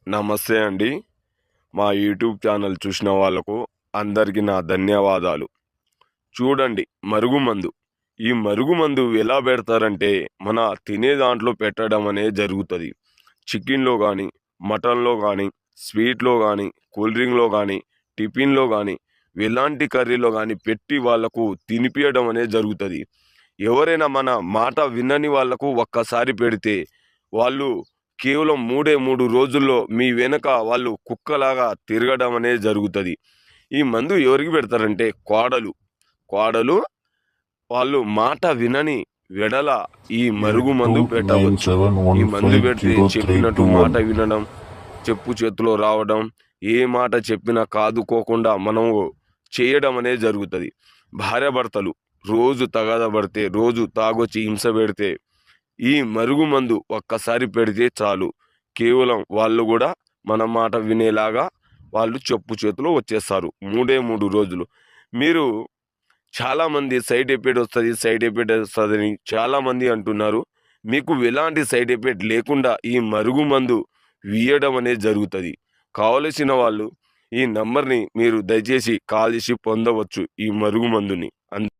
నమస్తే అండి. మా యూట్యూబ్ ఛానల్ చూసిన వాళ్ళకు అందరికీ నా ధన్యవాదాలు. చూడండి, మరుగుమందు. ఈ మరుగుమందు ఎలా పెడతారంటే మన తినే దాంట్లో పెట్టడం అనేది జరుగుతుంది. చికెన్లో కానీ, మటన్లో కానీ, స్వీట్లో కానీ, కూల్ డ్రింక్లో కానీ, టిఫిన్లో కానీ, ఎలాంటి కర్రీలో కానీ పెట్టి వాళ్ళకు తినిపించడం అనేది జరుగుతుంది. ఎవరైనా మన మాట వినని వాళ్ళకు ఒక్కసారి పెడితే వాళ్ళు కేవలం 3 రోజుల్లో మీ వెనక వాళ్ళు కుక్కలాగా తిరగడం అనేది జరుగుతుంది. ఈ మందు ఎవరికి పెడతారంటే కోడలు వాళ్ళు మాట వినని వెడల ఈ మరుగు మందు పెట్టవచ్చు. ఈ మందు పెడితే చెప్పినట్టు మాట వినడం, చెప్పు చేతిలో రావడం, ఏ మాట చెప్పినా కాదుకోకుండా మనం చేయడం అనేది జరుగుతుంది. భార్యాభర్తలు రోజు తగాద పడితే, రోజు తాగొచ్చి హింస పెడితే ఈ మరుగు మందు ఒక్కసారి పెడితే చాలు, కేవలం వాళ్ళు కూడా మన మాట వినేలాగా వాళ్ళు చెప్పు చేతిలో వచ్చేస్తారు. 3 రోజులు. మీరు చాలామంది సైడ్ ఎఫెక్ట్ వస్తుందని చాలామంది అంటున్నారు. మీకు ఎలాంటి సైడ్ ఎఫెక్ట్ లేకుండా ఈ మరుగు మందు వీయడం అనేది జరుగుతుంది. కావలసిన వాళ్ళు ఈ నంబర్ని మీరు దయచేసి కాల్ చేసి పొందవచ్చు ఈ మరుగు మందుని.